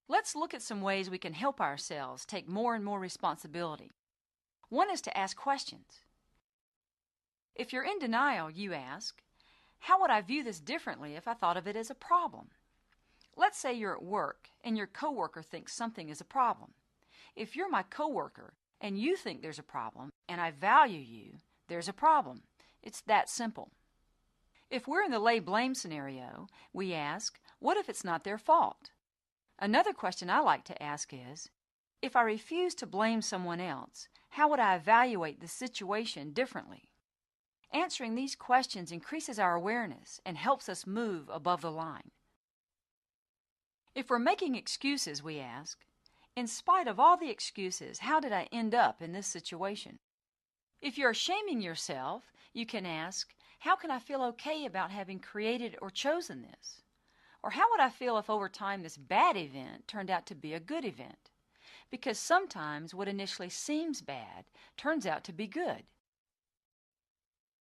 Let's look at some ways we can help ourselves take more and more responsibility. One is to ask questions. If you're in denial, you ask, how would I view this differently if I thought of it as a problem? Let's say you're at work and your coworker thinks something is a problem. If you're my coworker and you think there's a problem and I value you, there's a problem. It's that simple. If we're in the lay blame scenario, we ask, what if it's not their fault? Another question I like to ask is, if I refuse to blame someone else, how would I evaluate the situation differently? Answering these questions increases our awareness and helps us move above the line. If we're making excuses, we ask, in spite of all the excuses, how did I end up in this situation? If you're shaming yourself, you can ask, how can I feel okay about having created or chosen this? Or how would I feel if over time this bad event turned out to be a good event? Because sometimes what initially seems bad turns out to be good.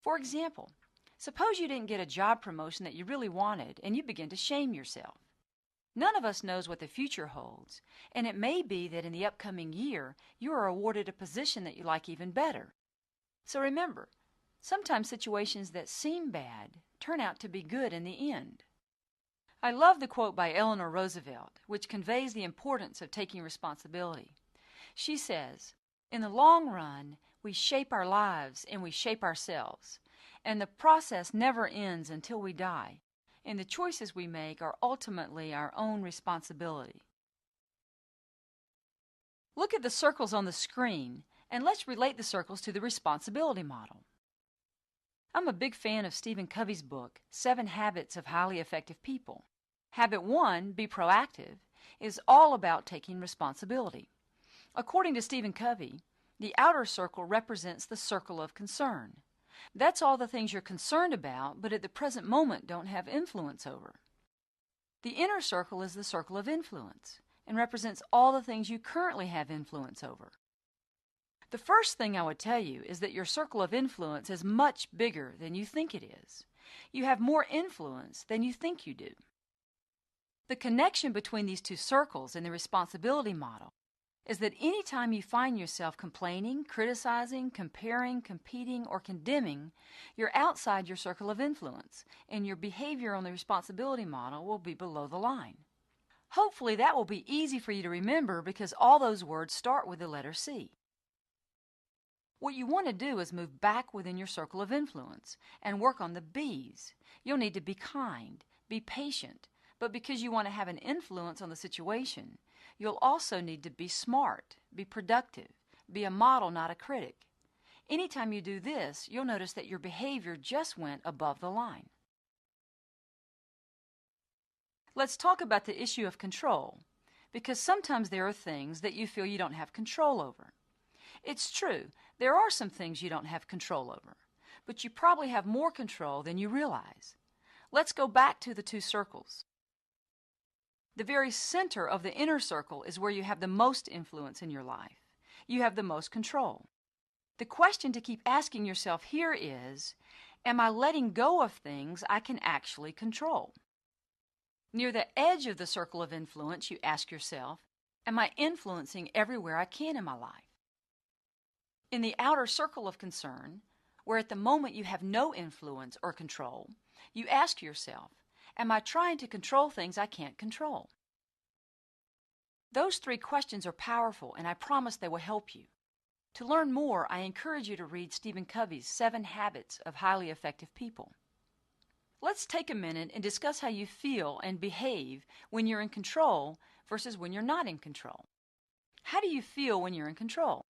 For example, suppose you didn't get a job promotion that you really wanted and you begin to shame yourself. None of us knows what the future holds, and it may be that in the upcoming year you are awarded a position that you like even better. So remember, sometimes situations that seem bad turn out to be good in the end. I love the quote by Eleanor Roosevelt, which conveys the importance of taking responsibility. She says, in the long run, we shape our lives and we shape ourselves, and the process never ends until we die, and the choices we make are ultimately our own responsibility. Look at the circles on the screen, and let's relate the circles to the responsibility model. I'm a big fan of Stephen Covey's book, 7 Habits of Highly Effective People. Habit 1, be proactive, is all about taking responsibility. According to Stephen Covey, the outer circle represents the circle of concern. That's all the things you're concerned about, but at the present moment don't have influence over. The inner circle is the circle of influence and represents all the things you currently have influence over. The first thing I would tell you is that your circle of influence is much bigger than you think it is. You have more influence than you think you do. The connection between these two circles in the responsibility model is that any time you find yourself complaining, criticizing, comparing, competing, or condemning, you're outside your circle of influence, and your behavior on the responsibility model will be below the line. Hopefully that will be easy for you to remember because all those words start with the letter C. What you want to do is move back within your circle of influence and work on the B's. You'll need to be kind, be patient, but because you want to have an influence on the situation, you'll also need to be smart, be productive, be a model, not a critic. Anytime you do this, you'll notice that your behavior just went above the line. Let's talk about the issue of control, because sometimes there are things that you feel you don't have control over. It's true, there are some things you don't have control over, but you probably have more control than you realize. Let's go back to the 2 circles. The very center of the inner circle is where you have the most influence in your life. You have the most control. The question to keep asking yourself here is, am I letting go of things I can actually control? Near the edge of the circle of influence, you ask yourself, am I influencing everywhere I can in my life? In the outer circle of concern, where at the moment you have no influence or control, you ask yourself, am I trying to control things I can't control? Those 3 questions are powerful, and I promise they will help you. To learn more, I encourage you to read Stephen Covey's 7 Habits of Highly Effective People. Let's take a minute and discuss how you feel and behave when you're in control versus when you're not in control. How do you feel when you're in control?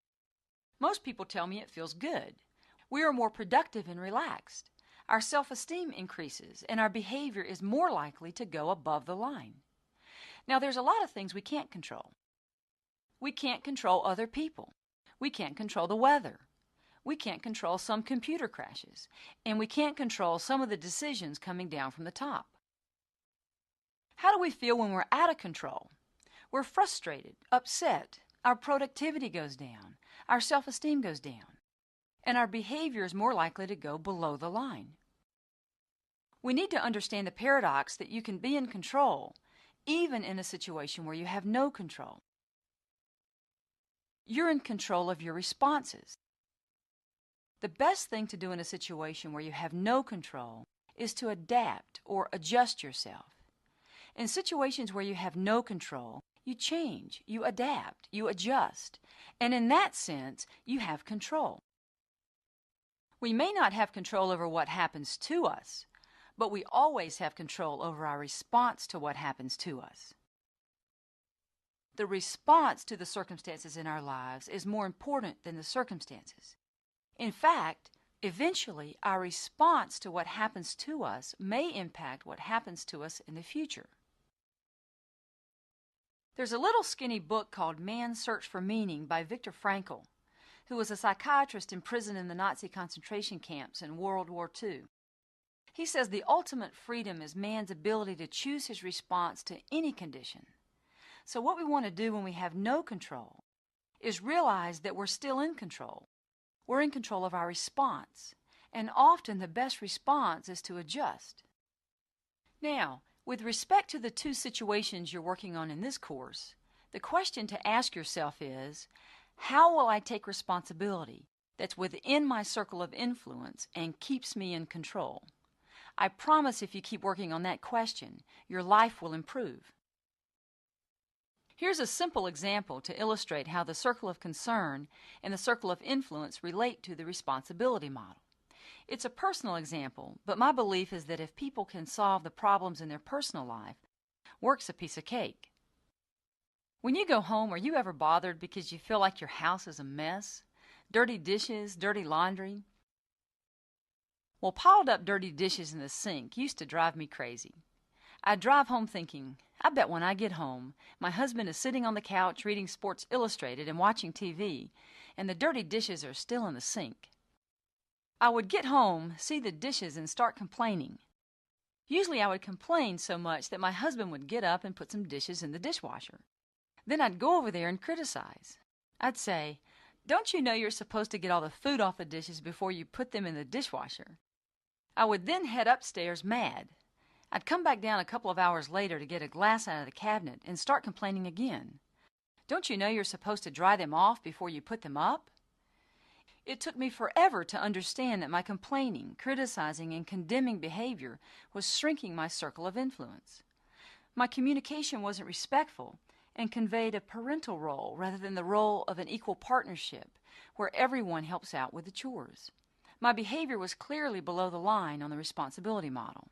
Most people tell me it feels good. We are more productive and relaxed. Our self-esteem increases, and our behavior is more likely to go above the line. Now, there's a lot of things we can't control. We can't control other people. We can't control the weather. We can't control some computer crashes. And we can't control some of the decisions coming down from the top. How do we feel when we're out of control? We're frustrated, upset. Our productivity goes down. Our self-esteem goes down. And our behavior is more likely to go below the line. We need to understand the paradox that you can be in control even in a situation where you have no control. You're in control of your responses. The best thing to do in a situation where you have no control is to adapt or adjust yourself. In situations where you have no control, you change, you adapt, you adjust, and in that sense, you have control. We may not have control over what happens to us, but we always have control over our response to what happens to us. The response to the circumstances in our lives is more important than the circumstances. In fact, eventually, our response to what happens to us may impact what happens to us in the future. There's a little skinny book called Man's Search for Meaning by Viktor Frankl, who was a psychiatrist imprisoned in the Nazi concentration camps in World War II. He says the ultimate freedom is man's ability to choose his response to any condition. So what we want to do when we have no control is realize that we're still in control. We're in control of our response, and often the best response is to adjust. Now, with respect to the two situations you're working on in this course, the question to ask yourself is, how will I take responsibility that's within my circle of influence and keeps me in control? I promise if you keep working on that question, your life will improve. Here's a simple example to illustrate how the circle of concern and the circle of influence relate to the responsibility model. It's a personal example, but my belief is that if people can solve the problems in their personal life, work's a piece of cake. When you go home, are you ever bothered because you feel like your house is a mess? Dirty dishes, dirty laundry? Well, piled up dirty dishes in the sink used to drive me crazy. I'd drive home thinking, I bet when I get home, my husband is sitting on the couch reading Sports Illustrated and watching TV, and the dirty dishes are still in the sink. I would get home, see the dishes, and start complaining. Usually I would complain so much that my husband would get up and put some dishes in the dishwasher. Then I'd go over there and criticize. I'd say, "Don't you know you're supposed to get all the food off the dishes before you put them in the dishwasher?" I would then head upstairs mad. I'd come back down a couple of hours later to get a glass out of the cabinet and start complaining again. "Don't you know you're supposed to dry them off before you put them up?" It took me forever to understand that my complaining, criticizing, and condemning behavior was shrinking my circle of influence. My communication wasn't respectful and conveyed a parental role rather than the role of an equal partnership where everyone helps out with the chores. My behavior was clearly below the line on the responsibility model.